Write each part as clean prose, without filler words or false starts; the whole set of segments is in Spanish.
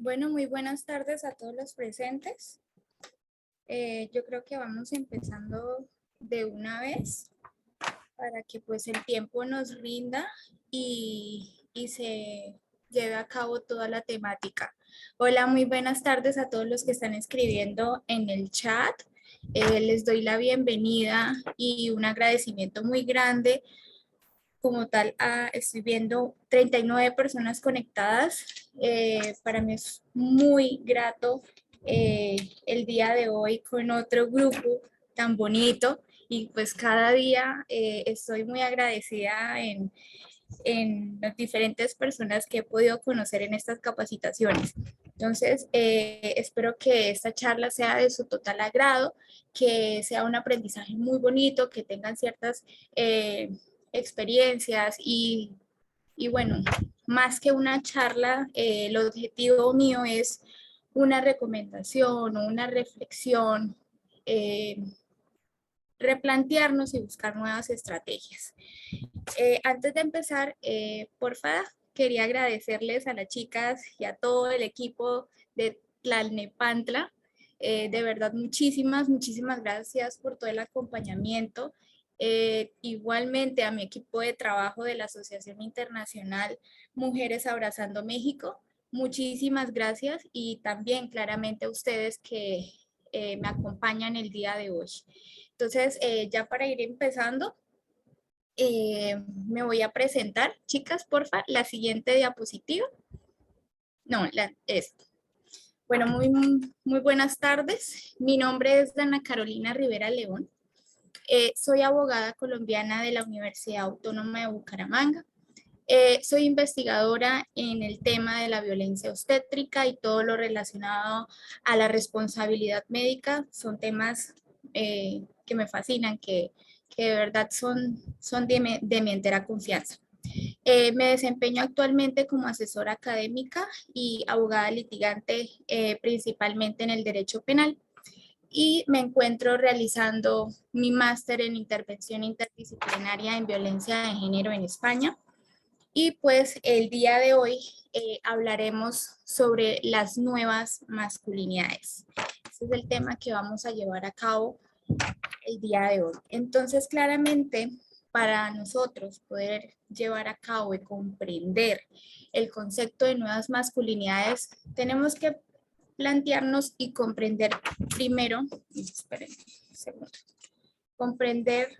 Bueno, muy buenas tardes a todos los presentes. Yo creo que vamos empezando de una vez para que pues el tiempo nos rinda y se lleve a cabo toda la temática. Hola, muy buenas tardes a todos los que están escribiendo en el chat. Les doy la bienvenida y un agradecimiento muy grande como tal, estoy viendo 39 personas conectadas. Para mí es muy grato el día de hoy con otro grupo tan bonito y pues cada día estoy muy agradecida en las diferentes personas que he podido conocer en estas capacitaciones. Entonces, espero que esta charla sea de su total agrado, que sea un aprendizaje muy bonito, que tengan ciertas experiencias y bueno, más que una charla, el objetivo mío es una recomendación o una reflexión, replantearnos y buscar nuevas estrategias. Antes de empezar, porfa, quería agradecerles a las chicas y a todo el equipo de Tlalnepantla. De verdad, muchísimas gracias por todo el acompañamiento. Igualmente a mi equipo de trabajo de la Asociación Internacional Mujeres Abrazando México, muchísimas gracias y también claramente a ustedes que me acompañan el día de hoy. Entonces, ya para ir empezando, me voy a presentar. Chicas, porfa, la siguiente diapositiva. No, esta. Bueno, muy buenas tardes. Mi nombre es Dana Carolina Rivera León. Soy abogada colombiana de la Universidad Autónoma de Bucaramanga. Soy investigadora en el tema de la violencia obstétrica y todo lo relacionado a la responsabilidad médica. Son temas que me fascinan, que de verdad son de mi entera confianza. Me desempeño actualmente como asesora académica y abogada litigante, principalmente en el derecho penal. Y me encuentro realizando mi máster en intervención interdisciplinaria en violencia de género en España. Y pues el día de hoy hablaremos sobre las nuevas masculinidades. Ese es el tema que vamos a llevar a cabo el día de hoy. Entonces, claramente, para nosotros poder llevar a cabo y comprender el concepto de nuevas masculinidades, tenemos que plantearnos y comprender primero, esperen un segundo, comprender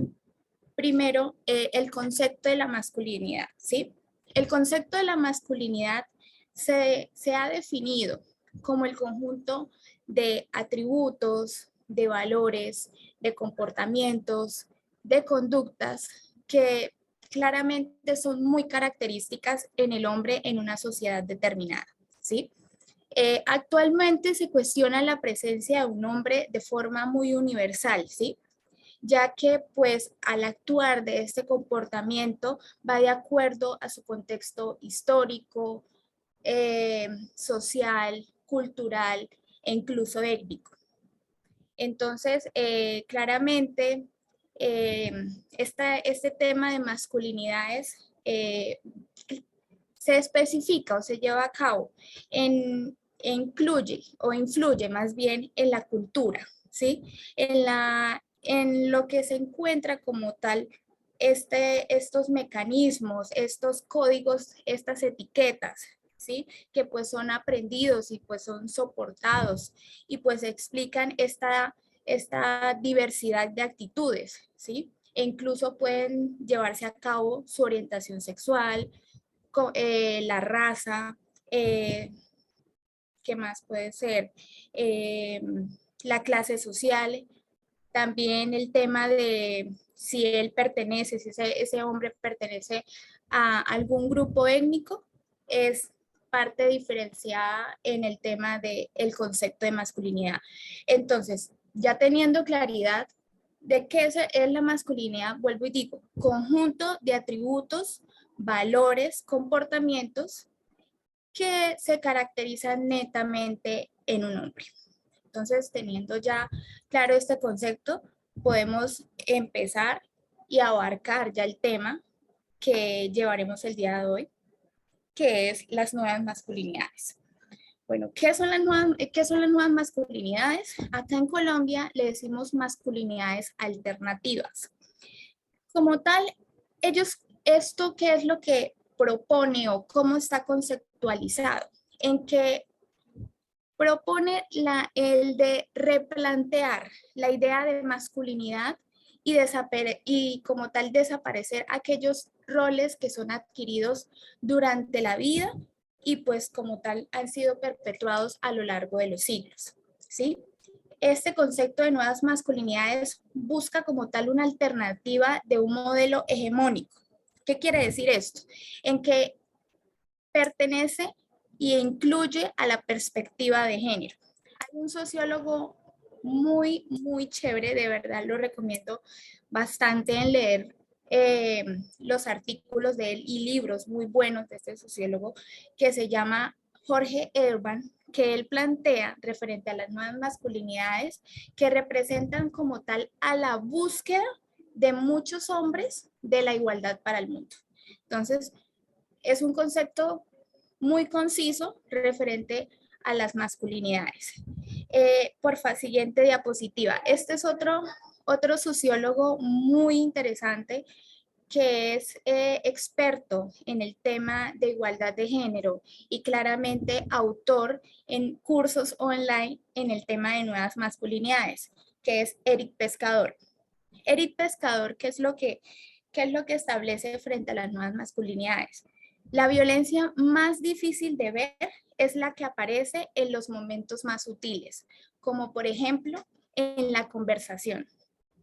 primero el concepto de la masculinidad, ¿sí? El concepto de la masculinidad se ha definido como el conjunto de atributos, de valores, de comportamientos, de conductas que claramente son muy características en el hombre en una sociedad determinada, ¿sí? Actualmente se cuestiona la presencia de un hombre de forma muy universal, ¿sí? Ya que pues al actuar de este comportamiento va de acuerdo a su contexto histórico, social, cultural e incluso étnico. Entonces, claramente, este tema de masculinidades se especifica o se lleva a cabo incluye o influye más bien en la cultura, ¿sí? En lo que se encuentra como tal estos mecanismos, estos códigos, estas etiquetas, ¿sí? Que pues son aprendidos y pues son soportados y pues explican esta diversidad de actitudes, ¿sí? E incluso pueden llevarse a cabo su orientación sexual, la raza, ¿qué más puede ser? Eh, la clase social, también el tema de si él pertenece, si ese hombre pertenece a algún grupo étnico, es parte diferenciada en el tema del concepto de masculinidad. Entonces, ya teniendo claridad de qué es la masculinidad, vuelvo y digo, conjunto de atributos, valores, comportamientos que se caracterizan netamente en un hombre. Entonces, teniendo ya claro este concepto, podemos empezar y abarcar ya el tema que llevaremos el día de hoy, que es las nuevas masculinidades. Bueno, qué son las nuevas masculinidades? Acá en Colombia le decimos masculinidades alternativas. Como tal, esto qué es lo que propone o cómo está conceptualizado, en que propone el de replantear la idea de masculinidad y como tal desaparecer aquellos roles que son adquiridos durante la vida y pues como tal han sido perpetuados a lo largo de los siglos, ¿sí? Este concepto de nuevas masculinidades busca como tal una alternativa de un modelo hegemónico. ¿Qué quiere decir esto? En que pertenece e incluye a la perspectiva de género. Hay un sociólogo muy chévere, de verdad lo recomiendo bastante en leer los artículos de él y libros muy buenos de este sociólogo que se llama Jorge Erban, que él plantea referente a las nuevas masculinidades que representan como tal a la búsqueda de muchos hombres de la igualdad para el mundo. Entonces, es un concepto muy conciso referente a las masculinidades. Porfa, siguiente diapositiva. Este es otro sociólogo muy interesante que es experto en el tema de igualdad de género y claramente autor en cursos online en el tema de nuevas masculinidades, que es Eric Pescador. Eric Pescador, qué es lo que establece frente a las nuevas masculinidades? La violencia más difícil de ver es la que aparece en los momentos más sutiles, como por ejemplo en la conversación,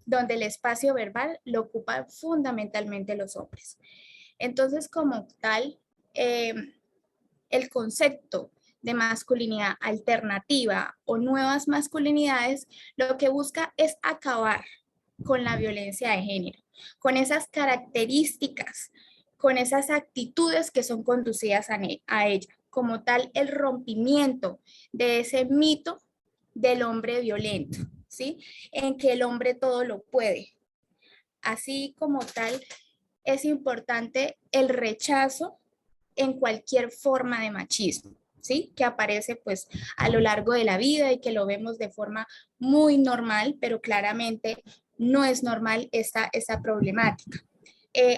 donde el espacio verbal lo ocupan fundamentalmente los hombres. Entonces, como tal, eh, el concepto de masculinidad alternativa o nuevas masculinidades lo que busca es acabar con la violencia de género, con esas características, con esas actitudes que son conducidas a ella, como tal el rompimiento de ese mito del hombre violento, ¿sí? En que el hombre todo lo puede. Así como tal, es importante el rechazo en cualquier forma de machismo, ¿sí? Que aparece pues a lo largo de la vida y que lo vemos de forma muy normal, pero claramente no es normal esta problemática.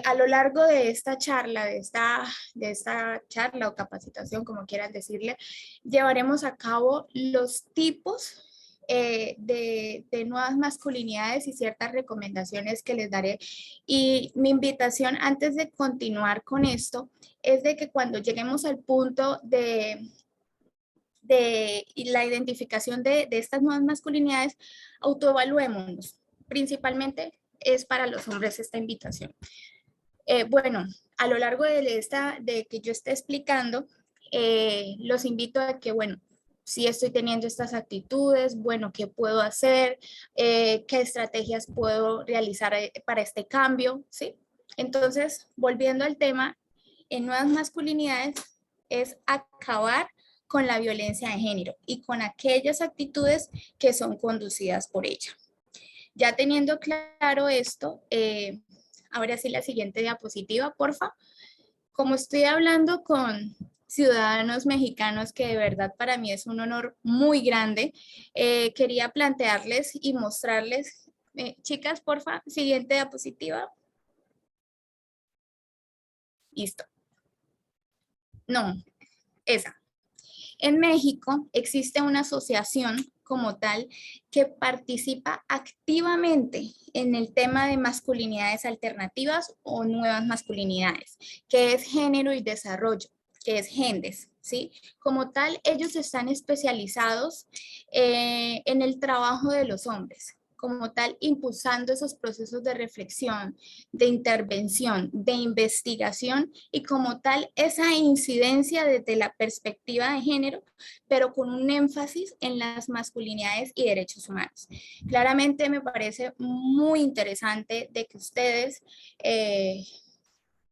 A lo largo de esta charla, de esta charla o capacitación, como quieran decirle, llevaremos a cabo los tipos de nuevas masculinidades y ciertas recomendaciones que les daré. Y mi invitación antes de continuar con esto es de que cuando lleguemos al punto de la identificación de estas nuevas masculinidades, autoevaluémonos. Principalmente es para los hombres esta invitación. Bueno, a lo largo de que yo esté explicando, los invito a que, bueno, si estoy teniendo estas actitudes, bueno, ¿qué puedo hacer? ¿Qué estrategias puedo realizar para este cambio? ¿Sí? Entonces, volviendo al tema, en nuevas masculinidades es acabar con la violencia de género y con aquellas actitudes que son conducidas por ella. Ya teniendo claro esto, ahora sí la siguiente diapositiva, porfa. Como estoy hablando con ciudadanos mexicanos, que de verdad para mí es un honor muy grande, quería plantearles y mostrarles, chicas, porfa, siguiente diapositiva. Listo. No, esa. En México existe una asociación como tal que participa activamente en el tema de masculinidades alternativas o nuevas masculinidades, que es género y desarrollo, que es GENDES, ¿sí? Como tal, ellos están especializados en el trabajo de los hombres, como tal, impulsando esos procesos de reflexión, de intervención, de investigación y como tal, esa incidencia desde la perspectiva de género, pero con un énfasis en las masculinidades y derechos humanos. Claramente me parece muy interesante de que ustedes,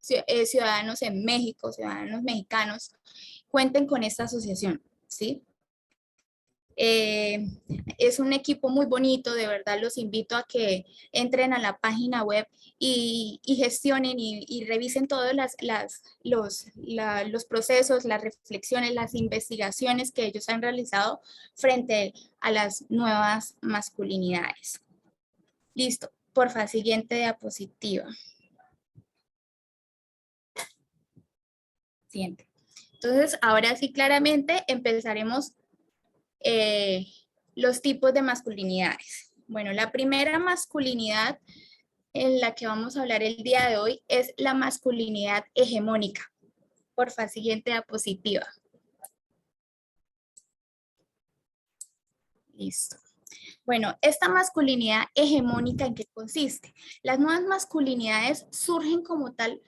ciudadanos en México, ciudadanos mexicanos, cuenten con esta asociación, ¿sí? Es un equipo muy bonito, de verdad los invito a que entren a la página web y gestionen y revisen todos los procesos, las reflexiones, las investigaciones que ellos han realizado frente a las nuevas masculinidades. Listo, porfa, siguiente diapositiva. Siguiente. Entonces, ahora sí claramente empezaremos los tipos de masculinidades. Bueno, la primera masculinidad en la que vamos a hablar el día de hoy es la masculinidad hegemónica. Porfa, siguiente diapositiva. Listo. Bueno, esta masculinidad hegemónica, ¿en qué consiste? Las nuevas masculinidades surgen como tal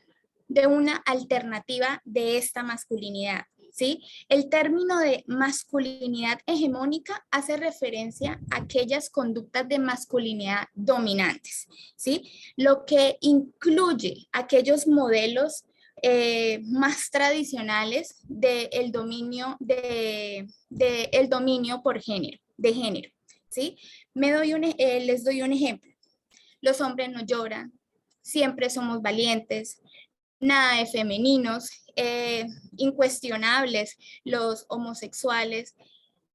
de una alternativa de esta masculinidad, ¿sí? El término de masculinidad hegemónica hace referencia a aquellas conductas de masculinidad dominantes, ¿sí? Lo que incluye aquellos modelos más tradicionales del dominio, el dominio por género, de género, ¿sí? Les doy un ejemplo. Los hombres no lloran, siempre somos valientes, nada de femeninos, incuestionables los homosexuales,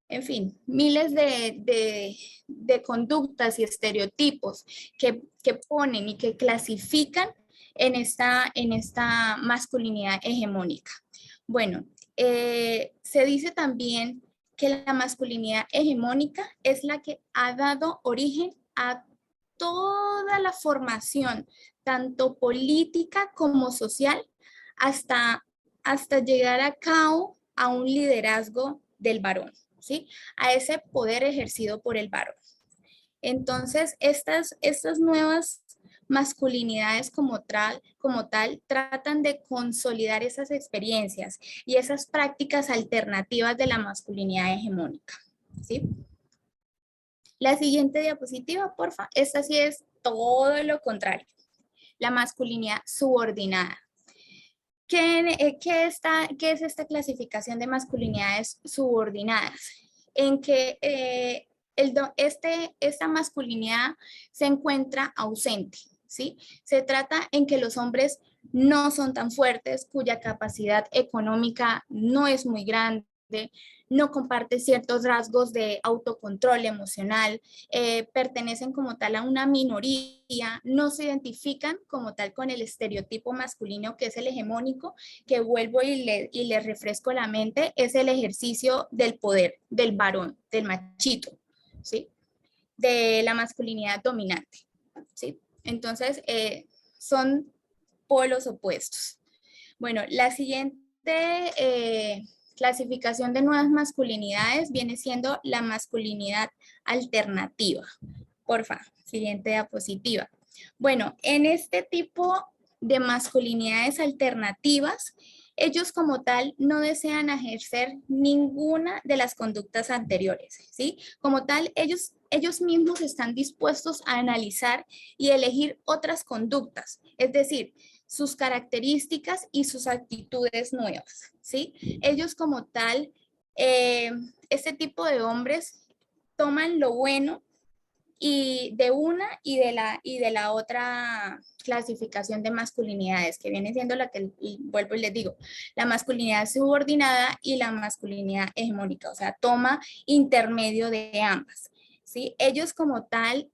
en fin, miles de conductas y estereotipos que ponen y que clasifican en esta masculinidad hegemónica. Bueno, se dice también que la masculinidad hegemónica es la que ha dado origen a toda la formación, tanto política como social, hasta llegar a cabo a un liderazgo del varón, ¿sí? A ese poder ejercido por el varón. Entonces, estas nuevas masculinidades como tal tratan de consolidar esas experiencias y esas prácticas alternativas de la masculinidad hegemónica, ¿sí? La siguiente diapositiva, porfa. Esta sí es todo lo contrario. La masculinidad subordinada. ¿Qué es esta clasificación de masculinidades subordinadas? En que esta masculinidad se encuentra ausente, ¿sí? Se trata en que los hombres no son tan fuertes, cuya capacidad económica no es muy grande, no comparte ciertos rasgos de autocontrol emocional, pertenecen como tal a una minoría, no se identifican como tal con el estereotipo masculino que es el hegemónico, que vuelvo y le refresco la mente, es el ejercicio del poder, del varón, del machito, ¿sí? De la masculinidad dominante, ¿sí? Entonces, son polos opuestos. Bueno, la siguiente clasificación de nuevas masculinidades viene siendo la masculinidad alternativa. Porfa, siguiente diapositiva. Bueno, en este tipo de masculinidades alternativas, ellos como tal no desean ejercer ninguna de las conductas anteriores, ¿sí? Como tal, ellos mismos están dispuestos a analizar y elegir otras conductas, es decir, sus características y sus actitudes nuevas, ¿sí? Ellos como tal, este tipo de hombres toman lo bueno y de una y de la otra clasificación de masculinidades, que viene siendo la que, vuelvo y les digo, la masculinidad subordinada y la masculinidad hegemónica, o sea, toma intermedio de ambas, ¿sí? Ellos como tal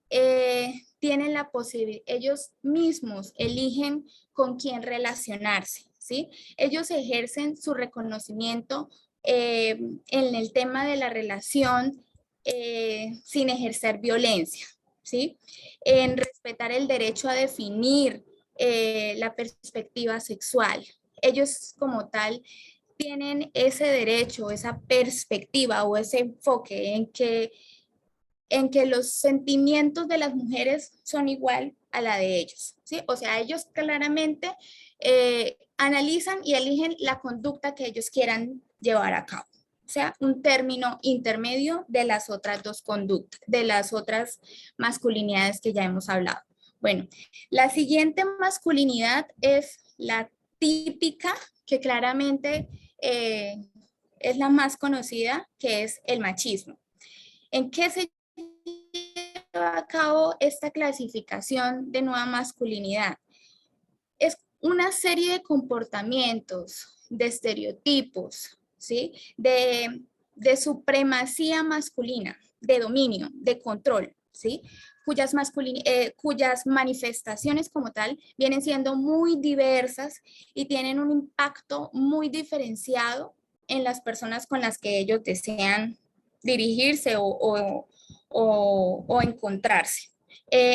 tienen la posibilidad, ellos mismos eligen con quién relacionarse, ¿sí? Ellos ejercen su reconocimiento en el tema de la relación sin ejercer violencia, ¿sí? En respetar el derecho a definir la perspectiva sexual. Ellos como tal tienen ese derecho, esa perspectiva o ese enfoque en que los sentimientos de las mujeres son igual a la de ellos, ¿sí? O sea, ellos claramente analizan y eligen la conducta que ellos quieran llevar a cabo. O sea, un término intermedio de las otras dos conductas, de las otras masculinidades que ya hemos hablado. Bueno, la siguiente masculinidad es la típica, que claramente es la más conocida, que es el machismo. ¿En qué se lleva a cabo esta clasificación de nueva masculinidad? Es una serie de comportamientos, de estereotipos, ¿sí? De supremacía masculina, de dominio, de control, ¿sí? Cuyas manifestaciones como tal vienen siendo muy diversas y tienen un impacto muy diferenciado en las personas con las que ellos desean dirigirse o encontrarse.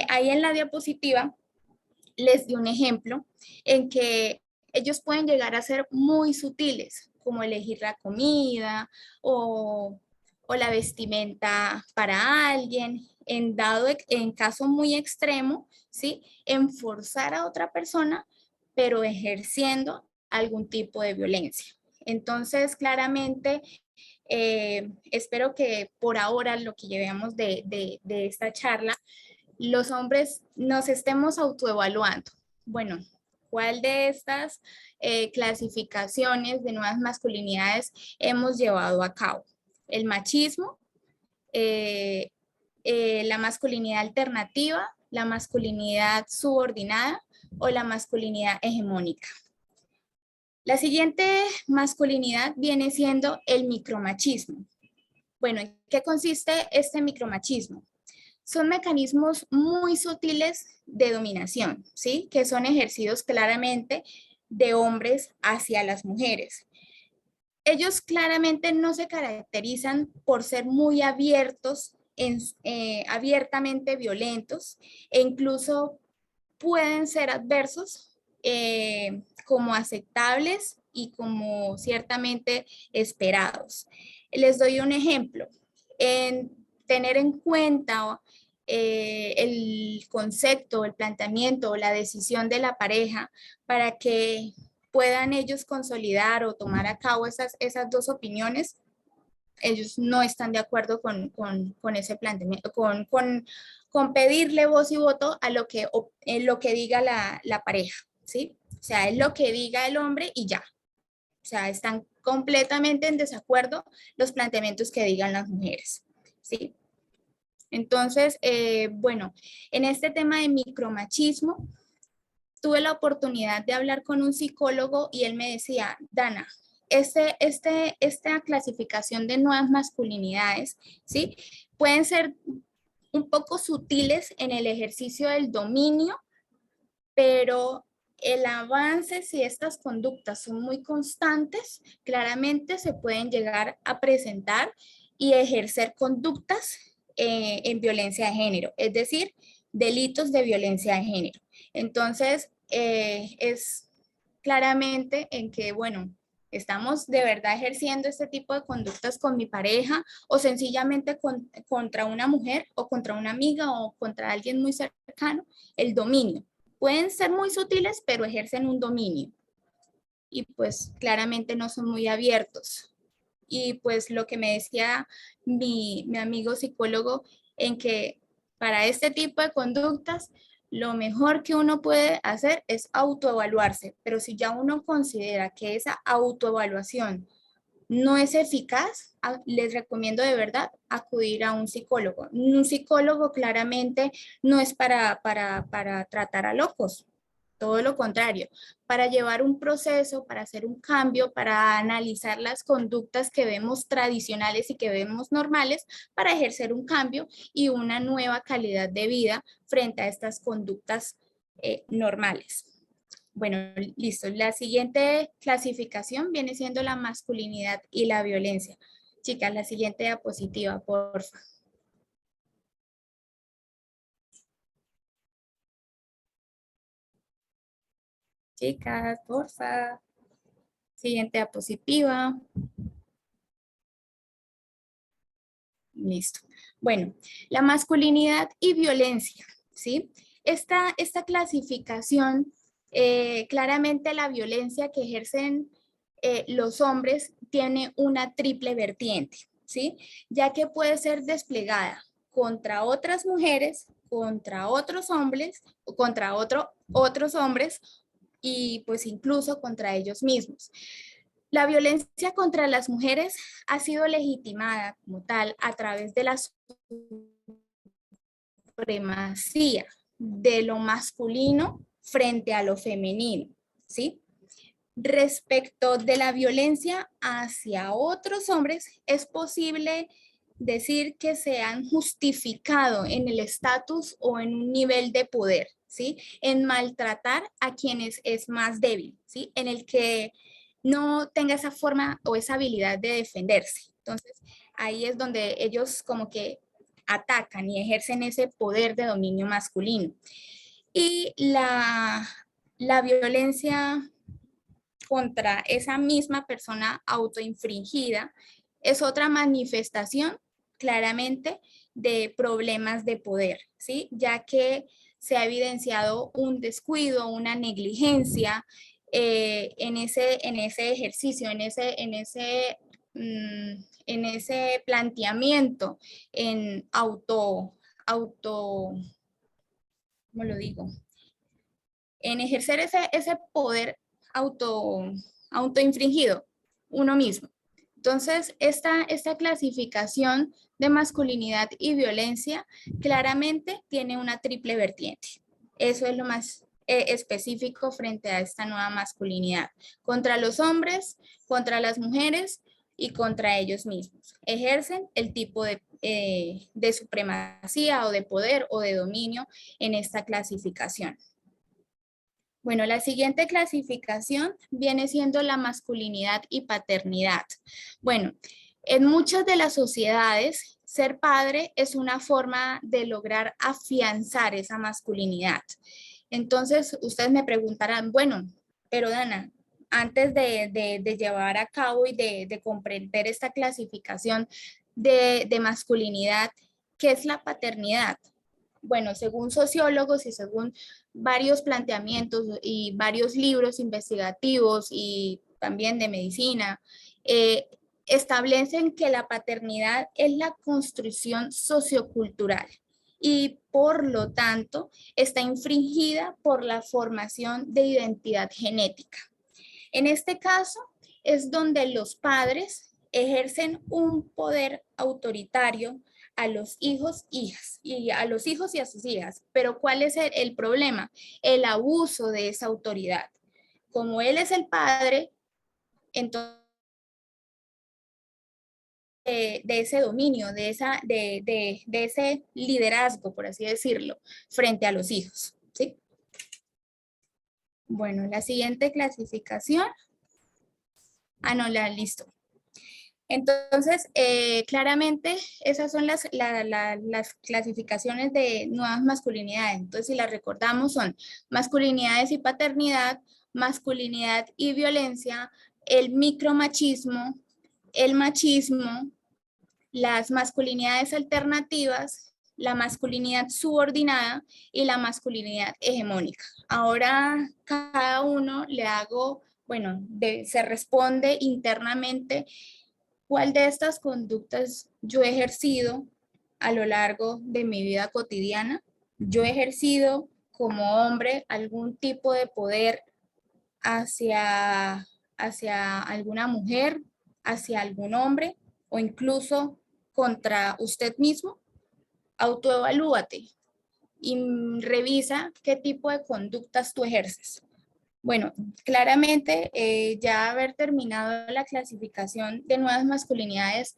Ahí en la diapositiva les di un ejemplo en que ellos pueden llegar a ser muy sutiles, como elegir la comida o la vestimenta para alguien, en caso muy extremo, ¿sí? En forzar a otra persona, pero ejerciendo algún tipo de violencia. Entonces, claramente, espero que por ahora lo que llevemos de esta charla los hombres nos estemos autoevaluando. Bueno, ¿cuál de estas clasificaciones de nuevas masculinidades hemos llevado a cabo? El machismo, eh, la masculinidad alternativa, la masculinidad subordinada o la masculinidad hegemónica. La siguiente masculinidad viene siendo el micromachismo. Bueno, ¿en qué consiste este micromachismo? Son mecanismos muy sutiles de dominación, ¿sí? Que son ejercidos claramente de hombres hacia las mujeres. Ellos claramente no se caracterizan por ser muy abiertos, abiertamente violentos e incluso pueden ser adversos como aceptables y como ciertamente esperados. Les doy un ejemplo. En tener en cuenta el concepto, el planteamiento o la decisión de la pareja para que puedan ellos consolidar o tomar a cabo esas dos opiniones, ellos no están de acuerdo con ese planteamiento, con pedirle voz y voto a lo que diga la pareja, ¿sí? O sea, es lo que diga el hombre y ya. O sea, están completamente en desacuerdo los planteamientos que digan las mujeres, ¿sí? Entonces, bueno, en este tema de micromachismo, tuve la oportunidad de hablar con un psicólogo y él me decía, Dana, esta clasificación de nuevas masculinidades, ¿sí? Pueden ser un poco sutiles en el ejercicio del dominio, pero el avance, si estas conductas son muy constantes, claramente se pueden llegar a presentar y ejercer conductas en violencia de género, es decir, delitos de violencia de género. Entonces, es claramente en que, bueno, estamos de verdad ejerciendo este tipo de conductas con mi pareja o sencillamente contra una mujer o contra una amiga o contra alguien muy cercano, el dominio. Pueden ser muy sutiles, pero ejercen un dominio y pues claramente no son muy abiertos. Y pues lo que me decía mi amigo psicólogo en que para este tipo de conductas lo mejor que uno puede hacer es autoevaluarse, pero si ya uno considera que esa autoevaluación no es eficaz, les recomiendo de verdad acudir a un psicólogo. Un psicólogo claramente no es para tratar a locos, todo lo contrario, para llevar un proceso, para hacer un cambio, para analizar las conductas que vemos tradicionales y que vemos normales, para ejercer un cambio y una nueva calidad de vida frente a estas conductas normales. Bueno, listo. La siguiente clasificación viene siendo la masculinidad y la violencia. Chicas, la siguiente diapositiva, por favor. Chicas, por favor. Siguiente diapositiva. Listo. Bueno, la masculinidad y violencia, ¿sí? Esta clasificación, claramente la violencia que ejercen los hombres tiene una triple vertiente, ¿sí? Ya que puede ser desplegada contra otras mujeres, contra otros hombres, o contra otros hombres y pues incluso contra ellos mismos. La violencia contra las mujeres ha sido legitimada como tal a través de la supremacía de lo masculino frente a lo femenino, ¿sí? Respecto de la violencia hacia otros hombres, es posible decir que se han justificado en el estatus o en un nivel de poder, ¿sí? En maltratar a quienes es más débil, ¿sí? En el que no tenga esa forma o esa habilidad de defenderse. Entonces, ahí es donde ellos como que atacan y ejercen ese poder de dominio masculino. Y la violencia contra esa misma persona autoinfringida es otra manifestación claramente de problemas de poder, ¿sí? Ya que se ha evidenciado un descuido, una negligencia en ese ejercicio, en ese planteamiento, en ¿cómo lo digo? En ejercer ese poder auto, autoinfringido uno mismo. Entonces, esta clasificación de masculinidad y violencia claramente tiene una triple vertiente. Eso es lo más específico frente a esta nueva masculinidad. Contra los hombres, contra las mujeres y contra ellos mismos. Ejercen el tipo de supremacía o de poder o de dominio en esta clasificación. Bueno, la siguiente clasificación viene siendo la masculinidad y paternidad. Bueno, en muchas de las sociedades, ser padre es una forma de lograr afianzar esa masculinidad. Entonces, ustedes me preguntarán, bueno, pero Dana, antes de llevar a cabo y de comprender esta clasificación de masculinidad, ¿qué es la paternidad? Bueno, según sociólogos y según varios planteamientos y varios libros investigativos y también de medicina, establecen que la paternidad es la construcción sociocultural y por lo tanto está infringida por la formación de identidad genética. En este caso es donde los padres ejercen un poder autoritario a los hijos, hijas, y a los hijos y a sus hijas. Pero ¿cuál es el problema? El abuso de esa autoridad. Como él es el padre, entonces de ese dominio, de ese liderazgo, por así decirlo, frente a los hijos, ¿sí? Bueno, la siguiente clasificación. No, listo. Entonces, claramente esas son las clasificaciones de nuevas masculinidades. Entonces, si las recordamos, son masculinidades y paternidad, masculinidad y violencia, el micromachismo, el machismo, las masculinidades alternativas, la masculinidad subordinada y la masculinidad hegemónica. Ahora, cada uno le hago, bueno, se responde internamente. ¿Cuál de estas conductas yo he ejercido a lo largo de mi vida cotidiana? Yo he ejercido como hombre algún tipo de poder hacia alguna mujer, hacia algún hombre o incluso contra usted mismo. Autoevalúate y revisa qué tipo de conductas tú ejerces. Bueno, claramente ya haber terminado la clasificación de nuevas masculinidades,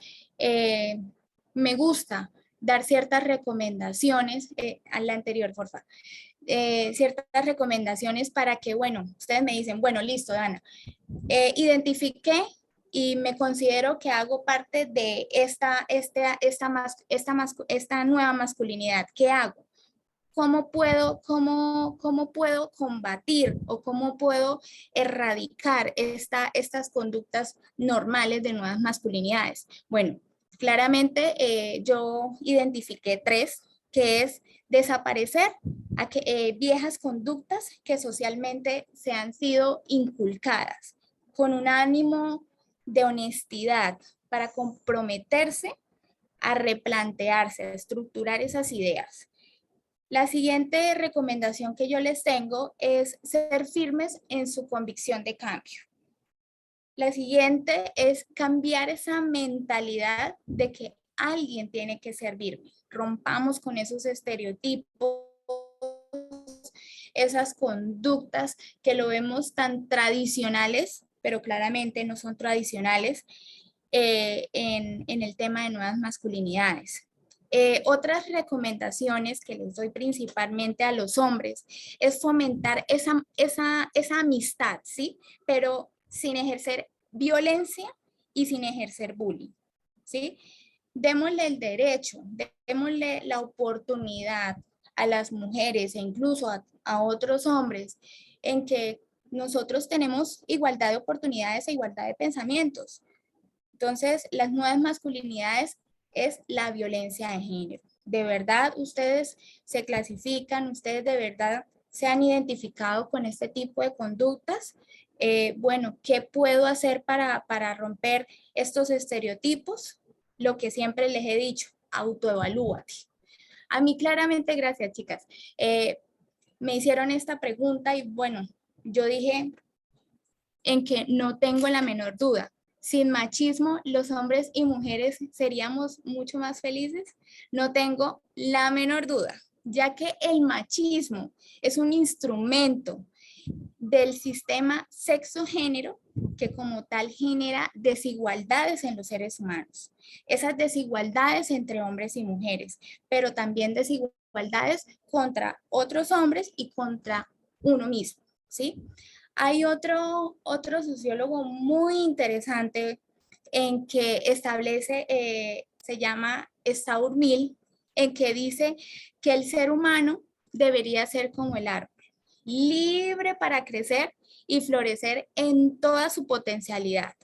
me gusta dar ciertas recomendaciones, a la anterior, por favor, ciertas recomendaciones para que, bueno, ustedes me dicen, bueno, listo, Dana, identifiqué y me considero que hago parte de esta nueva masculinidad. ¿Qué hago? ¿Cómo puedo combatir o cómo puedo erradicar estas conductas normales de nuevas masculinidades? Bueno, claramente yo identifiqué tres, que es desaparecer viejas conductas que socialmente se han sido inculcadas con un ánimo de honestidad para comprometerse a replantearse, a estructurar esas ideas. La siguiente recomendación que yo les tengo es ser firmes en su convicción de cambio. La siguiente es cambiar esa mentalidad de que alguien tiene que servirme. Rompamos con esos estereotipos, esas conductas que lo vemos tan tradicionales, pero claramente no son tradicionales en el tema de nuevas masculinidades. Otras recomendaciones que les doy principalmente a los hombres es fomentar esa amistad, ¿sí? Pero sin ejercer violencia y sin ejercer bullying, ¿sí? Démosle el derecho, démosle la oportunidad a las mujeres e incluso a otros hombres en que nosotros tenemos igualdad de oportunidades e igualdad de pensamientos. Entonces, las nuevas masculinidades es la violencia de género. ¿De verdad ustedes se clasifican? ¿Ustedes de verdad se han identificado con este tipo de conductas? Bueno, ¿qué puedo hacer para romper estos estereotipos? Lo que siempre les he dicho, autoevalúate. A mí claramente, gracias chicas, me hicieron esta pregunta y bueno, yo dije en que no tengo la menor duda. Sin machismo, los hombres y mujeres seríamos mucho más felices. No tengo la menor duda, ya que el machismo es un instrumento del sistema sexo-género que como tal genera desigualdades en los seres humanos. Esas desigualdades entre hombres y mujeres, pero también desigualdades contra otros hombres y contra uno mismo, ¿sí? Hay otro sociólogo muy interesante en que establece, se llama Staur Mill, en que dice que el ser humano debería ser como el árbol, libre para crecer y florecer en toda su potencialidad.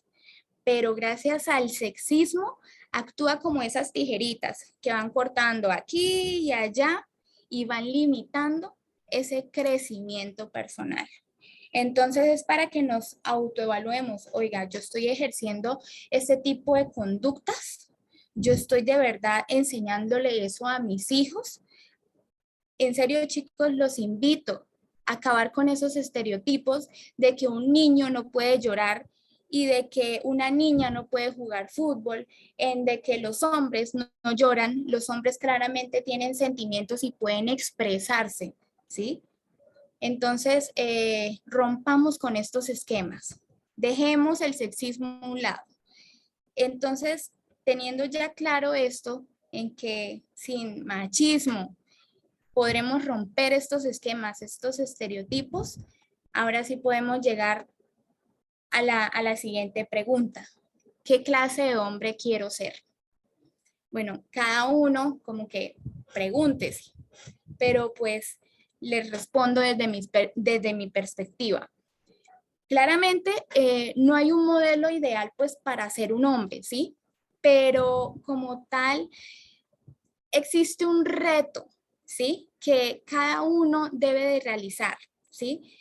Pero gracias al sexismo actúa como esas tijeritas que van cortando aquí y allá y van limitando ese crecimiento personal. Entonces es para que nos autoevaluemos. Oiga, yo estoy ejerciendo este tipo de conductas. Yo estoy de verdad enseñándole eso a mis hijos. En serio, chicos, los invito a acabar con esos estereotipos de que un niño no puede llorar y de que una niña no puede jugar fútbol, en de que los hombres no lloran, los hombres claramente tienen sentimientos y pueden expresarse, ¿sí? Entonces, rompamos con estos esquemas, dejemos el sexismo a un lado. Entonces, teniendo ya claro esto, en que sin machismo podremos romper estos esquemas, estos estereotipos, ahora sí podemos llegar a la siguiente pregunta. ¿Qué clase de hombre quiero ser? Bueno, cada uno como que pregúntese, pero pues les respondo desde mi perspectiva. Claramente no hay un modelo ideal pues para ser un hombre, ¿sí? Pero como tal existe un reto, ¿sí? Que cada uno debe de realizar, ¿sí?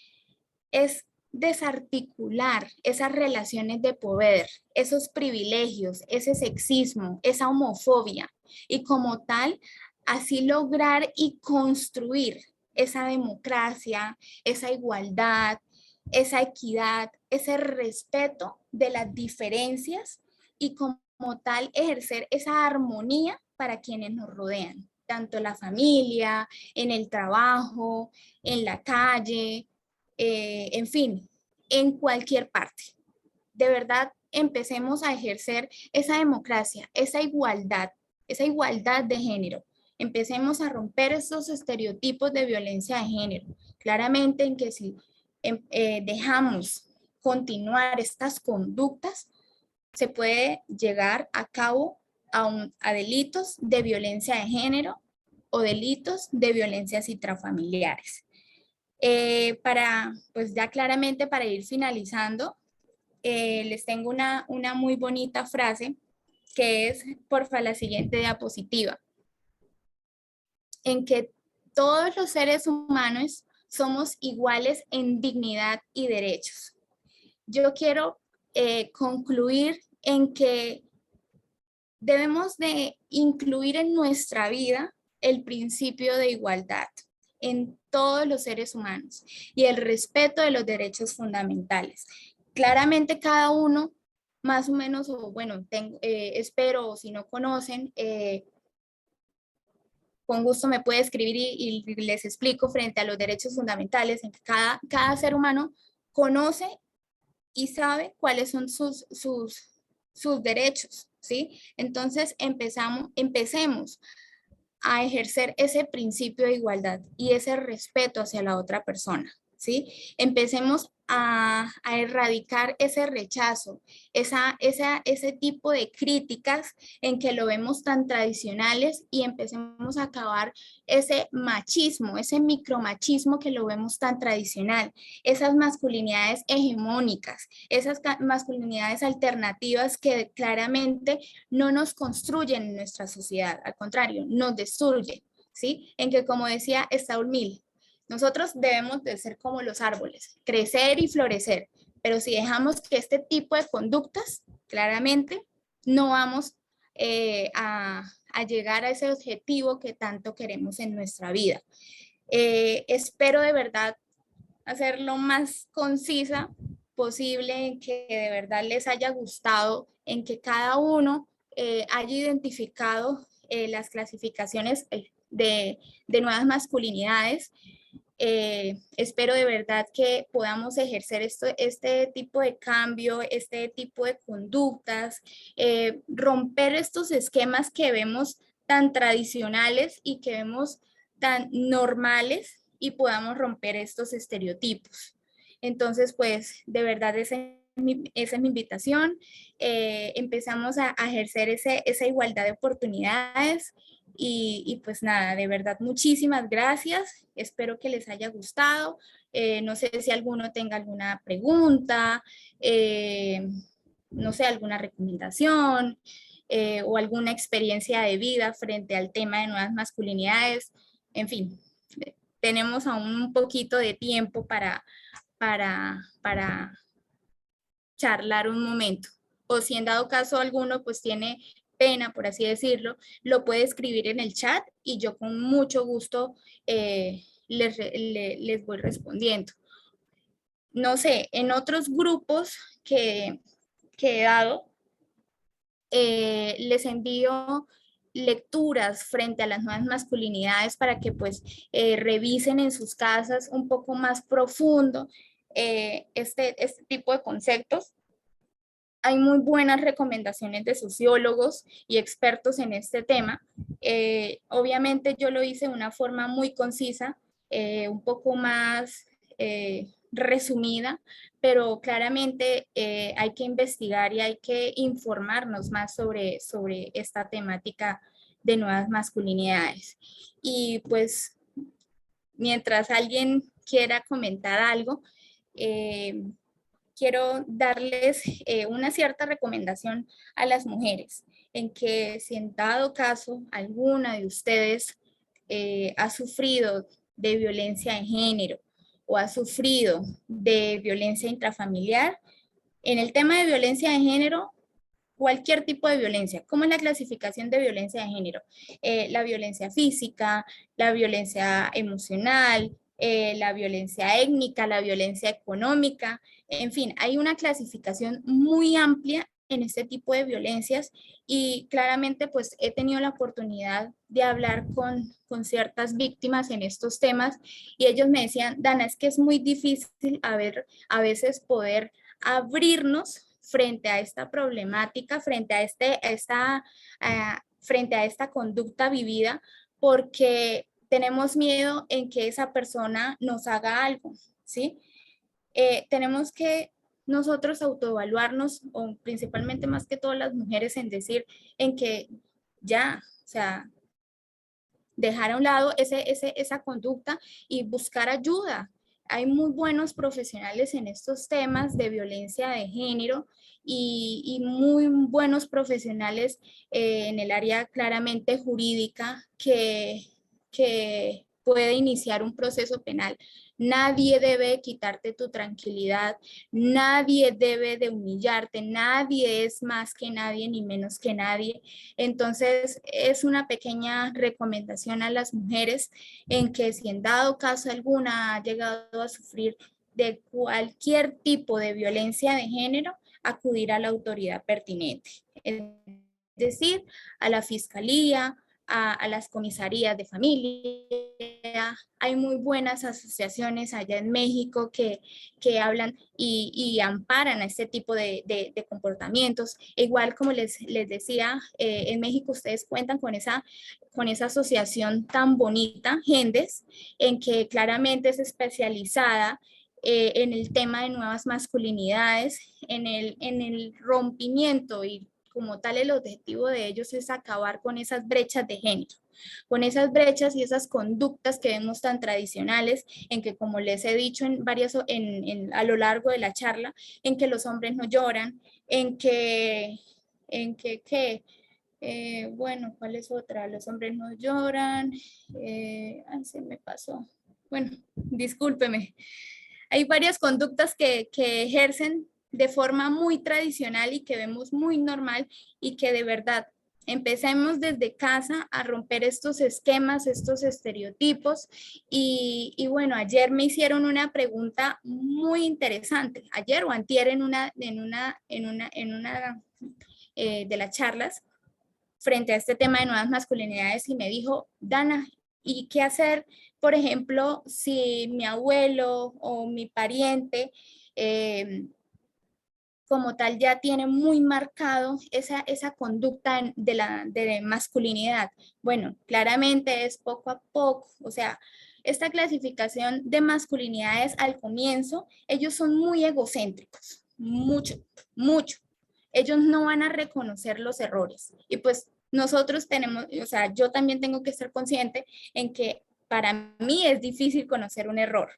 Es desarticular esas relaciones de poder, esos privilegios, ese sexismo, esa homofobia y como tal, así lograr y construir esa democracia, esa igualdad, esa equidad, ese respeto de las diferencias y como tal ejercer esa armonía para quienes nos rodean, tanto la familia, en el trabajo, en la calle, en fin, en cualquier parte. De verdad, empecemos a ejercer esa democracia, esa igualdad de género. Empecemos a romper esos estereotipos de violencia de género. Claramente en que si dejamos continuar estas conductas, se puede llegar a cabo a delitos de violencia de género o delitos de violencias intrafamiliares. Pues ya claramente para ir finalizando, les tengo una muy bonita frase que es, porfa, la siguiente diapositiva, en que todos los seres humanos somos iguales en dignidad y derechos. Yo quiero concluir en que debemos de incluir en nuestra vida el principio de igualdad en todos los seres humanos y el respeto de los derechos fundamentales. claramente cada uno, más o menos, o bueno, espero, o si no conocen, con gusto me puede escribir y les explico frente a los derechos fundamentales, en que cada ser humano conoce y sabe cuáles son sus derechos, ¿sí? Entonces empecemos a ejercer ese principio de igualdad y ese respeto hacia la otra persona, ¿sí? Empecemos a erradicar ese rechazo, ese tipo de críticas en que lo vemos tan tradicionales y empecemos a acabar ese machismo, ese micromachismo que lo vemos tan tradicional, esas masculinidades hegemónicas, esas masculinidades alternativas que claramente no nos construyen en nuestra sociedad, al contrario, nos destruyen, ¿sí? En que, como decía Saul Mill, nosotros debemos de ser como los árboles, crecer y florecer, pero si dejamos que este tipo de conductas, claramente, no vamos a llegar a ese objetivo que tanto queremos en nuestra vida. Espero de verdad hacer lo más concisa posible, en que de verdad les haya gustado, en que cada uno haya identificado las clasificaciones de nuevas masculinidades. Espero de verdad que podamos ejercer este tipo de cambio, este tipo de conductas, romper estos esquemas que vemos tan tradicionales y que vemos tan normales y podamos romper estos estereotipos. Entonces, pues, de verdad, esa es mi invitación. Empezamos a ejercer esa igualdad de oportunidades y pues nada, de verdad, muchísimas gracias. Espero que les haya gustado. No sé si alguno tenga alguna pregunta, no sé, alguna recomendación o alguna experiencia de vida frente al tema de nuevas masculinidades. En fin, tenemos aún un poquito de tiempo para charlar un momento. O si en dado caso alguno pues tiene pena, por así decirlo, lo puede escribir en el chat y yo con mucho gusto les voy respondiendo. No sé, en otros grupos que he dado, les envío lecturas frente a las nuevas masculinidades para que pues revisen en sus casas un poco más profundo este tipo de conceptos. Hay muy buenas recomendaciones de sociólogos y expertos en este tema. Obviamente yo lo hice de una forma muy concisa, un poco más resumida, pero claramente hay que investigar y hay que informarnos más sobre esta temática de nuevas masculinidades. Y pues mientras alguien quiera comentar algo, quiero darles una cierta recomendación a las mujeres, en que si en dado caso alguna de ustedes ha sufrido de violencia de género o ha sufrido de violencia intrafamiliar, en el tema de violencia de género, cualquier tipo de violencia. ¿Cómo es la clasificación de violencia de género? La violencia física, la violencia emocional, la violencia étnica, la violencia económica, en fin, hay una clasificación muy amplia en este tipo de violencias y claramente pues he tenido la oportunidad de hablar con ciertas víctimas en estos temas y ellos me decían, Dana, es que es muy difícil a veces poder abrirnos frente a esta problemática, frente a esta conducta vivida, porque tenemos miedo en que esa persona nos haga algo, ¿sí? Tenemos que nosotros autoevaluarnos, o principalmente más que todas las mujeres, en decir en que ya, o sea, dejar a un lado esa conducta y buscar ayuda. Hay muy buenos profesionales en estos temas de violencia de género y muy buenos profesionales en el área claramente jurídica que puede iniciar un proceso penal. Nadie debe quitarte tu tranquilidad, nadie debe de humillarte, nadie es más que nadie ni menos que nadie. Entonces, es una pequeña recomendación a las mujeres en que si en dado caso alguna ha llegado a sufrir de cualquier tipo de violencia de género, acudir a la autoridad pertinente. Es decir, a la fiscalía, a las comisarías de familia. Hay muy buenas asociaciones allá en México que hablan y amparan a este tipo de comportamientos. Igual como les decía, en México ustedes cuentan con esa asociación tan bonita, GENDES, en que claramente es especializada en el tema de nuevas masculinidades, en el rompimiento y como tal el objetivo de ellos es acabar con esas brechas de género, con esas brechas y esas conductas que vemos tan tradicionales en que, como les he dicho a lo largo de la charla, en que los hombres no lloran, bueno, ¿cuál es otra? Los hombres no lloran, ay, se me pasó. Bueno, discúlpeme. Hay varias conductas que ejercen de forma muy tradicional y que vemos muy normal y que de verdad empecemos desde casa a romper estos esquemas, estos estereotipos. Y bueno, ayer me hicieron una pregunta muy interesante, ayer o antier en una de las charlas frente a este tema de nuevas masculinidades y me dijo, Dana, ¿y qué hacer, por ejemplo, si mi abuelo o mi pariente como tal ya tiene muy marcado esa conducta de masculinidad? Bueno, claramente es poco a poco, o sea, esta clasificación de masculinidades al comienzo, ellos son muy egocéntricos, mucho, mucho. Ellos no van a reconocer los errores. Y pues nosotros tenemos, o sea, yo también tengo que ser consciente en que para mí es difícil conocer un error,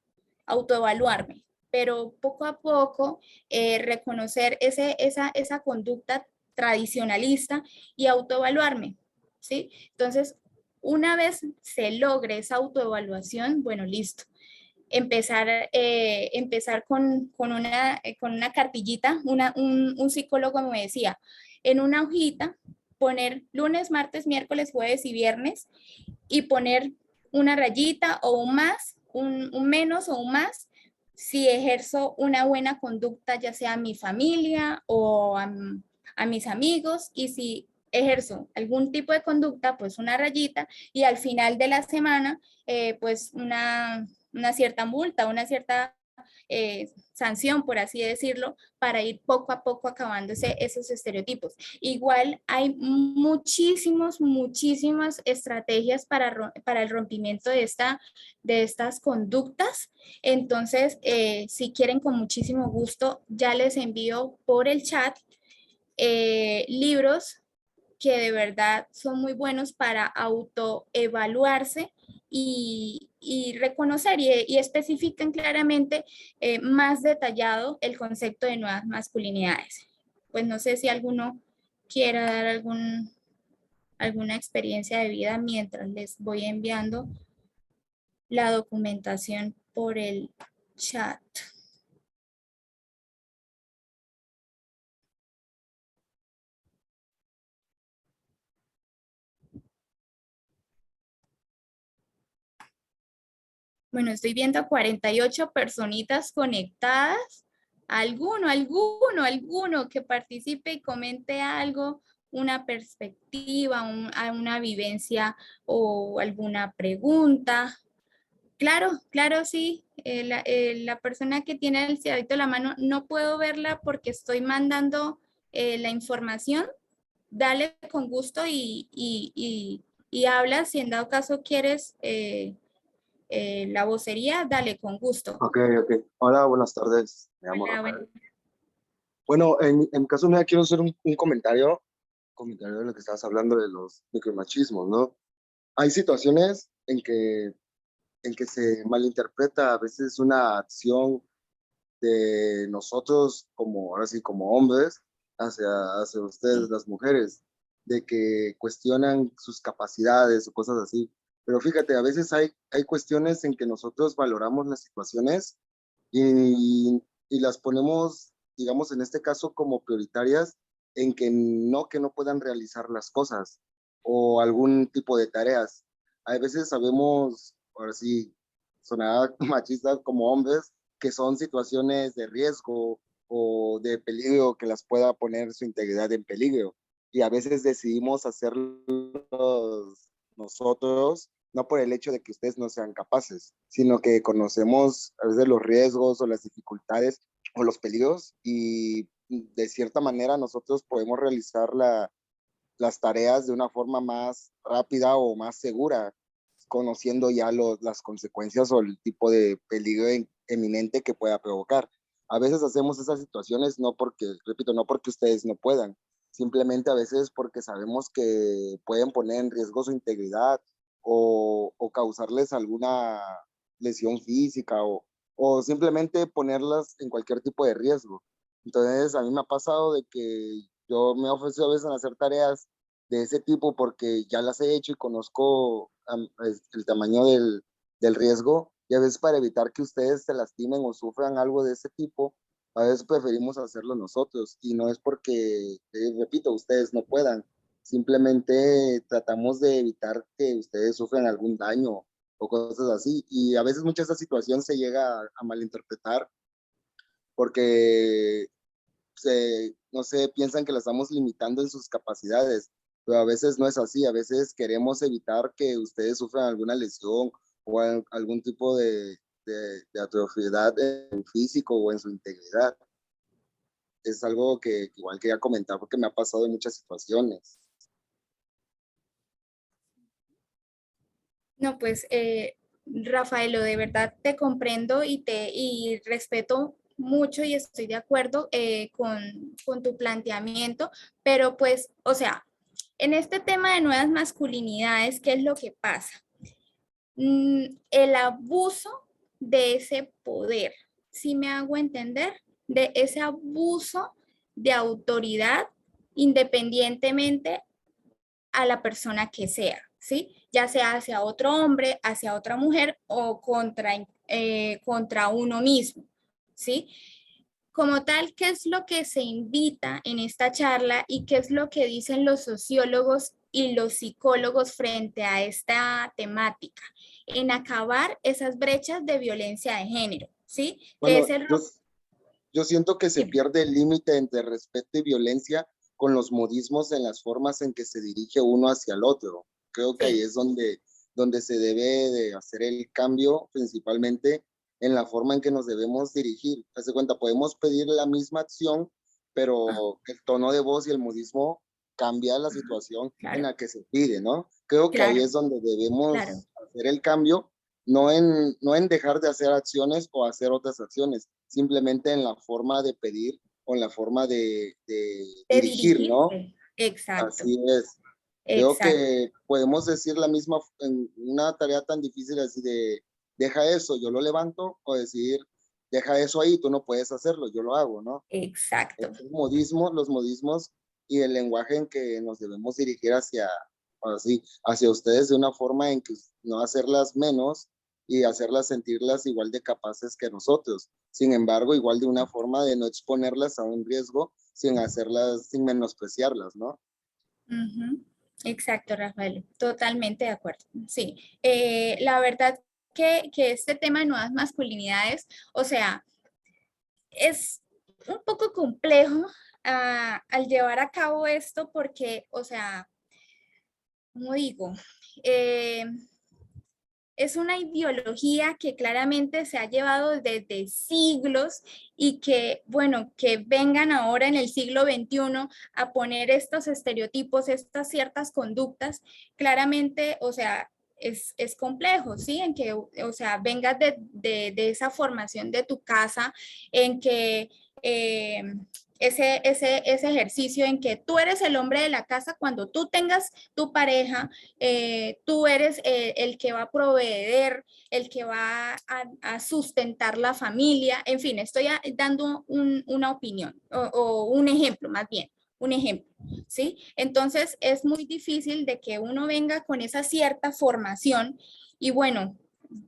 autoevaluarme, pero poco a poco reconocer esa conducta tradicionalista y autoevaluarme, ¿sí? Entonces, una vez se logre esa autoevaluación, bueno, listo. Empezar con una cartillita, un psicólogo me decía, en una hojita, poner lunes, martes, miércoles, jueves y viernes y poner una rayita o un más, un menos o un más, si ejerzo una buena conducta, ya sea a mi familia o a mis amigos, y si ejerzo algún tipo de conducta, pues una rayita, y al final de la semana, pues una cierta multa, una cierta sanción, por así decirlo, para ir poco a poco acabando esos estereotipos. Igual hay muchísimas estrategias para el rompimiento de estas conductas. Entonces, si quieren, con muchísimo gusto, ya les envío por el chat libros que de verdad son muy buenos para autoevaluarse y reconocer y especifican claramente más detallado el concepto de nuevas masculinidades. Pues no sé si alguno quiera dar alguna experiencia de vida mientras les voy enviando la documentación por el chat. Bueno, estoy viendo a 48 personitas conectadas. Alguno que participe y comente algo, una perspectiva, una vivencia o alguna pregunta. Claro, sí. La persona que tiene el ciadito en la mano, no puedo verla porque estoy mandando la información. Dale con gusto y habla si en dado caso quieres la vocería, dale, con gusto. Ok, ok. Hola, buenas tardes. Me llamo Hola, Rafael. Bueno, en mi caso, mira, quiero hacer un comentario de lo que estabas hablando de los micromachismos, ¿no? Hay situaciones en que se malinterpreta a veces una acción de nosotros, como, ahora sí, como hombres, hacia ustedes, sí, las mujeres, de que cuestionan sus capacidades o cosas así. Pero fíjate, a veces hay cuestiones en que nosotros valoramos las situaciones y las ponemos, digamos, en este caso como prioritarias en que no puedan realizar las cosas o algún tipo de tareas. A veces sabemos, ahora sí, sonar machista como hombres, que son situaciones de riesgo o de peligro que las pueda poner su integridad en peligro. Y a veces decidimos hacerlos nosotros, no por el hecho de que ustedes no sean capaces, sino que conocemos a veces los riesgos o las dificultades o los peligros y de cierta manera nosotros podemos realizar las tareas de una forma más rápida o más segura, conociendo ya las consecuencias o el tipo de peligro eminente que pueda provocar. A veces hacemos esas situaciones no porque, repito, no porque ustedes no puedan, simplemente a veces porque sabemos que pueden poner en riesgo su integridad o causarles alguna lesión física o simplemente ponerlas en cualquier tipo de riesgo. Entonces, a mí me ha pasado de que yo me he ofrecido a veces a hacer tareas de ese tipo porque ya las he hecho y conozco el tamaño del riesgo y a veces para evitar que ustedes se lastimen o sufran algo de ese tipo, a veces preferimos hacerlo nosotros y no es porque, repito, ustedes no puedan, simplemente tratamos de evitar que ustedes sufran algún daño o cosas así y a veces mucha esa situación se llega a malinterpretar porque no sé, piensan que la estamos limitando en sus capacidades, pero a veces no es así, a veces queremos evitar que ustedes sufran alguna lesión o algún tipo de atrofiedad en físico o en su integridad. Es algo que igual quería comentar porque me ha pasado en muchas situaciones. No, pues, Rafaelo, de verdad te comprendo y respeto mucho y estoy de acuerdo con tu planteamiento, pero pues, o sea, en este tema de nuevas masculinidades, ¿qué es lo que pasa? El abuso de ese poder, si me hago entender, de ese abuso de autoridad independientemente a la persona que sea, ¿sí? Ya sea hacia otro hombre, hacia otra mujer o contra uno mismo, ¿sí? Como tal, ¿qué es lo que se invita en esta charla y qué es lo que dicen los sociólogos y los psicólogos frente a esta temática? En acabar esas brechas de violencia de género, ¿sí? Que es Bueno, el... yo siento que se Dime. pierde el límite entre respeto y violencia con los modismos en las formas en que se dirige uno hacia el otro. Creo que ahí Sí, es donde se debe de hacer el cambio, principalmente en la forma en que nos debemos dirigir. Haz de cuenta, podemos pedir la misma acción, ah, pero el tono de voz y el modismo cambia la ajá, situación en claro, la que se pide, ¿no? Creo que ahí claro, es donde claro. debemos hacer el cambio no en dejar de hacer acciones o hacer otras acciones, simplemente en la forma de pedir o en la forma de De dirigir, ¿no? dirigirse. Exacto, Así es. Creo exacto. que podemos decir la misma en una tarea tan difícil así de, deja eso, yo lo levanto, o decir, deja eso ahí, tú no puedes hacerlo, yo lo hago, ¿no? Exacto. Los modismos y el lenguaje en que nos debemos dirigir hacia ustedes de una forma en que no hacerlas menos y hacerlas sentirlas igual de capaces que nosotros. Sin embargo, igual de una forma de no exponerlas a un riesgo sin menospreciarlas, ¿no? Ujú. Exacto, Rafael. Totalmente de acuerdo. Sí. La verdad que este tema de nuevas masculinidades, o sea, es un poco complejo al llevar a cabo esto porque, o sea, como digo, eh, es una ideología que claramente se ha llevado desde siglos y que, bueno, que vengan ahora en el siglo XXI a poner estos estereotipos, estas ciertas conductas, claramente, o sea, es complejo, ¿sí? En que, o sea, vengas de esa formación de tu casa, en que ese ejercicio en que tú eres el hombre de la casa cuando tú tengas tu pareja, tú eres el que va a proveer, el que va a sustentar la familia, en fin, estoy dando una opinión o un ejemplo más bien, un ejemplo, ¿sí? Entonces es muy difícil de que uno venga con esa cierta formación y bueno,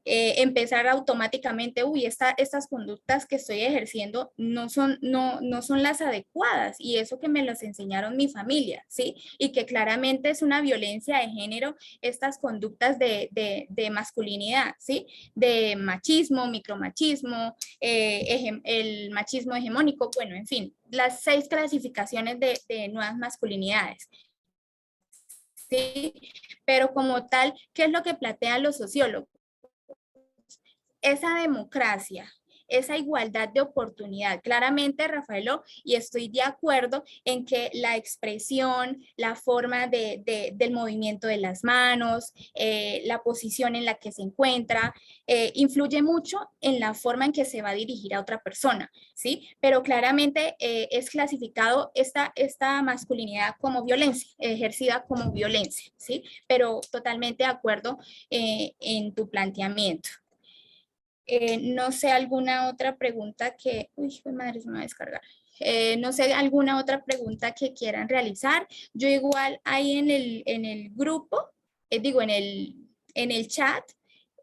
empezar automáticamente, uy, estas conductas que estoy ejerciendo no son las adecuadas y eso que me las enseñaron mi familia, ¿sí? Y que claramente es una violencia de género, estas conductas de masculinidad, ¿sí? De machismo, micromachismo, el machismo hegemónico, bueno, en fin, las 6 clasificaciones de nuevas masculinidades. ¿Sí? Pero como tal, ¿qué es lo que plantean los sociólogos? Esa democracia, esa igualdad de oportunidad. Claramente, Rafaelo, y estoy de acuerdo en que la expresión, la forma del movimiento de las manos, la posición en la que se encuentra, influye mucho en la forma en que se va a dirigir a otra persona, ¿sí? Pero claramente es clasificado esta masculinidad como violencia, ejercida como violencia, ¿sí? Pero totalmente de acuerdo en tu planteamiento. No sé alguna otra pregunta que, uy, madre, se me va a descargar. No sé alguna otra pregunta que quieran realizar. Yo igual ahí en el grupo, digo, en el chat,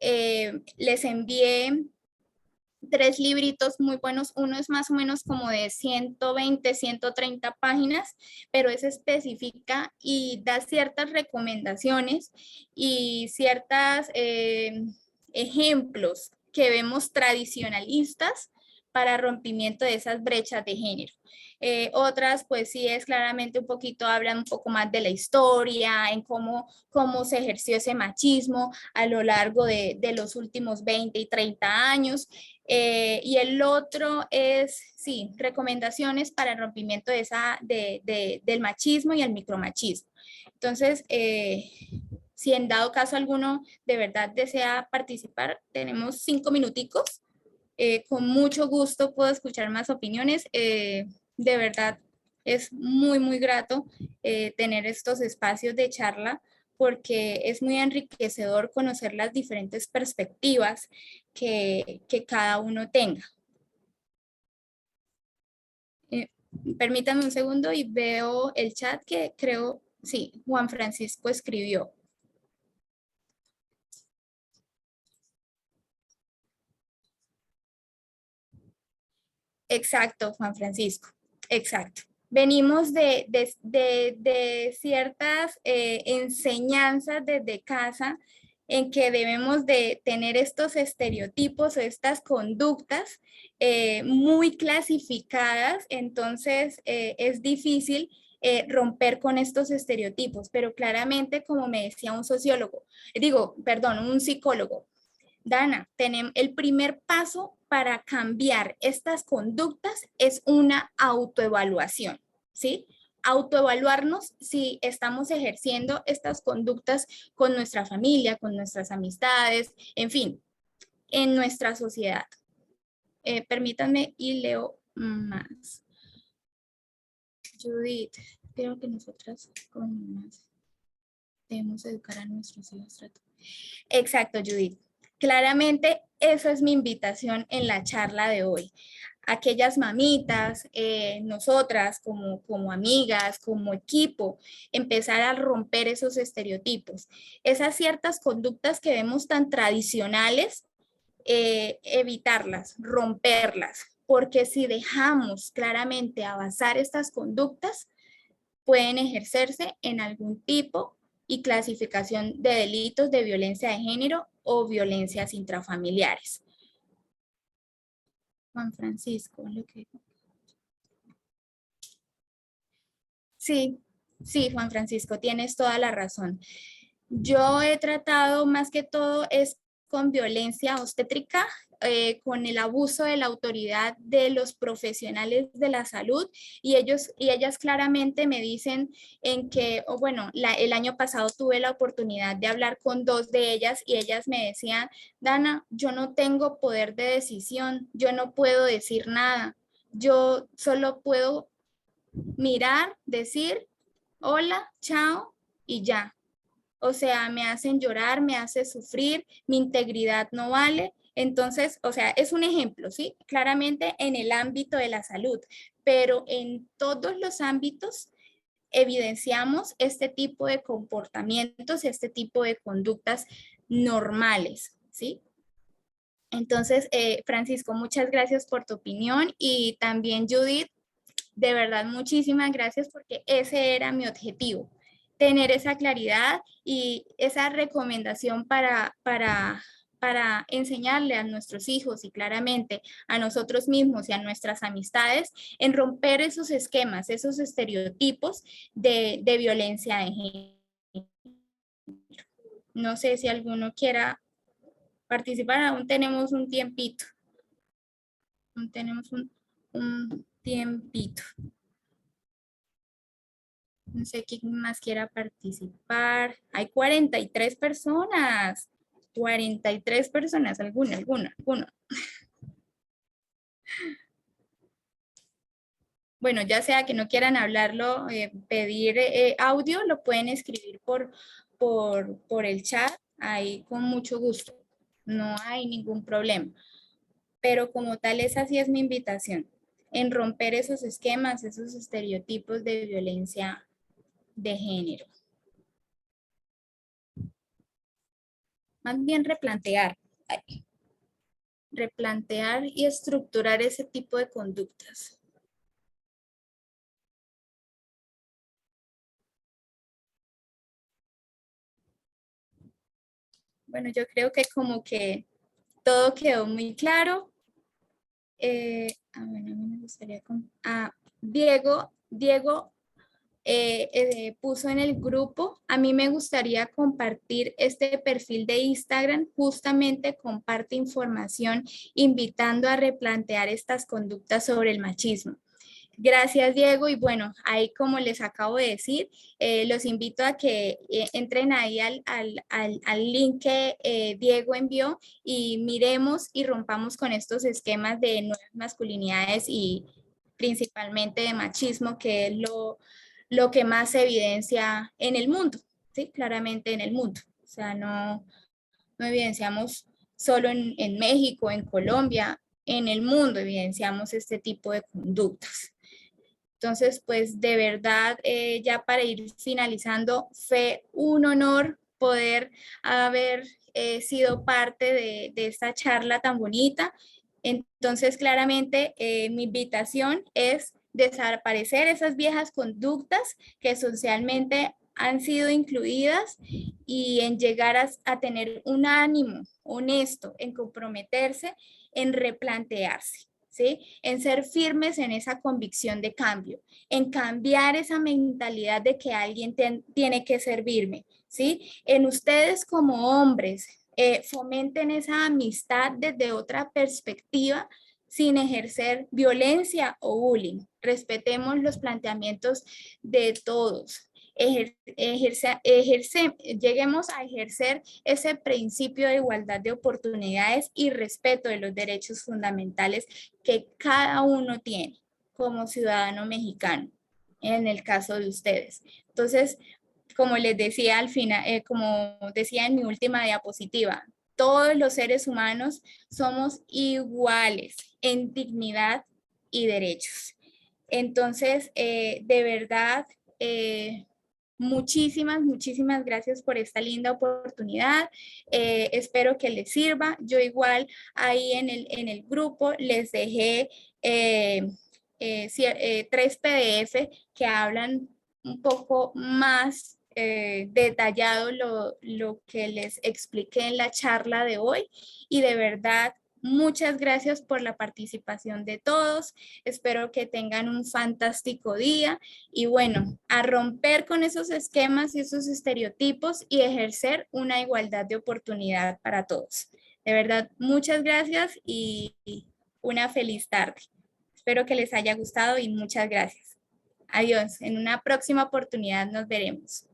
les envié 3 libritos muy buenos. Uno es más o menos como de 120, 130 páginas, pero ese especifica y da ciertas recomendaciones y ciertos ejemplos que vemos tradicionalistas para rompimiento de esas brechas de género. Otras, pues sí, es claramente un poquito, hablan un poco más de la historia, en cómo se ejerció ese machismo a lo largo de los últimos 20 y 30 años. Y el otro es, sí, recomendaciones para el rompimiento del machismo y el micromachismo. Entonces, si en dado caso alguno de verdad desea participar, tenemos 5 minuticos. Con mucho gusto puedo escuchar más opiniones. De verdad, es muy, muy grato tener estos espacios de charla porque es muy enriquecedor conocer las diferentes perspectivas que cada uno tenga. Eh, Permítame un segundo y veo el chat que creo, sí, Juan Francisco escribió. Exacto, Juan Francisco, exacto. Venimos de ciertas enseñanzas desde casa en que debemos de tener estos estereotipos o estas conductas muy clasificadas, entonces es difícil romper con estos estereotipos, pero claramente, como me decía un sociólogo, un psicólogo, Dana, el primer paso para cambiar estas conductas es una autoevaluación, ¿sí? Autoevaluarnos si estamos ejerciendo estas conductas con nuestra familia, con nuestras amistades, en fin, en nuestra sociedad. Permítanme y leo más. Judith, creo que nosotras con más debemos educar a nuestros hijos. Exacto, Judith. Claramente, esa es mi invitación en la charla de hoy. Aquellas mamitas, nosotras como amigas, como equipo, empezar a romper esos estereotipos. Esas ciertas conductas que vemos tan tradicionales, evitarlas, romperlas, porque si dejamos claramente avanzar estas conductas, pueden ejercerse en algún tipo y clasificación de delitos de violencia de género o violencias intrafamiliares. Juan Francisco, lo que... Sí, sí, Juan Francisco, tienes toda la razón. Yo he tratado más que todo es con violencia obstétrica, con el abuso de la autoridad de los profesionales de la salud y ellas claramente me dicen en que, bueno, el año pasado tuve la oportunidad de hablar con 2 de ellas y ellas me decían, Dana, yo no tengo poder de decisión, yo no puedo decir nada, yo solo puedo mirar, decir, hola, chao y ya. O sea, me hacen llorar, me hace sufrir, mi integridad no vale. Entonces, o sea, es un ejemplo, ¿sí? Claramente en el ámbito de la salud, pero en todos los ámbitos evidenciamos este tipo de comportamientos, este tipo de conductas normales, ¿sí? Entonces, Francisco, muchas gracias por tu opinión y también Judith, de verdad, muchísimas gracias porque ese era mi objetivo, tener esa claridad y esa recomendación para enseñarle a nuestros hijos y claramente a nosotros mismos y a nuestras amistades en romper esos esquemas, esos estereotipos de violencia de género. No sé si alguno quiera participar, aún tenemos un tiempito. Aún tenemos un tiempito. No sé quién más quiera participar. Hay 43 personas. 43 personas, alguna. Bueno, ya sea que no quieran hablarlo, pedir audio, lo pueden escribir por el chat, ahí con mucho gusto. No hay ningún problema. Pero como tal, esa sí es mi invitación, en romper esos esquemas, esos estereotipos de violencia de género. Más bien replantear y estructurar ese tipo de conductas. Bueno, yo creo que como que todo quedó muy claro. Bueno, a mí me gustaría... Diego puso en el grupo, a mí me gustaría compartir este perfil de Instagram, justamente comparte información invitando a replantear estas conductas sobre el machismo. Gracias, Diego. Y bueno, ahí como les acabo de decir, los invito a que entren ahí al link que Diego envió y miremos y rompamos con estos esquemas de nuevas masculinidades y principalmente de machismo, que es lo que más se evidencia en el mundo, ¿sí? Claramente en el mundo. O sea, no evidenciamos solo en México, en Colombia, en el mundo evidenciamos este tipo de conductas. Entonces, pues de verdad, ya para ir finalizando, fue un honor poder haber sido parte de esta charla tan bonita. Entonces, claramente, mi invitación es desaparecer esas viejas conductas que socialmente han sido incluidas y en llegar a tener un ánimo honesto, en comprometerse, en replantearse. ¿Sí? En ser firmes en esa convicción de cambio, en cambiar esa mentalidad de que alguien tiene que servirme, ¿sí? En ustedes como hombres, fomenten esa amistad desde otra perspectiva sin ejercer violencia o bullying. Respetemos los planteamientos de todos. Lleguemos a ejercer ese principio de igualdad de oportunidades y respeto de los derechos fundamentales que cada uno tiene como ciudadano mexicano, en el caso de ustedes. Entonces, como les decía al final, como decía en mi última diapositiva, todos los seres humanos somos iguales en dignidad y derechos. Entonces, de verdad, muchísimas gracias por esta linda oportunidad. Espero que les sirva. Yo igual ahí en el grupo les dejé 3 PDF que hablan un poco más detallado lo que les expliqué en la charla de hoy y de verdad muchas gracias por la participación de todos. Espero que tengan un fantástico día y bueno, a romper con esos esquemas y esos estereotipos y ejercer una igualdad de oportunidad para todos. De verdad, muchas gracias y una feliz tarde. Espero que les haya gustado y muchas gracias. Adiós. En una próxima oportunidad nos veremos.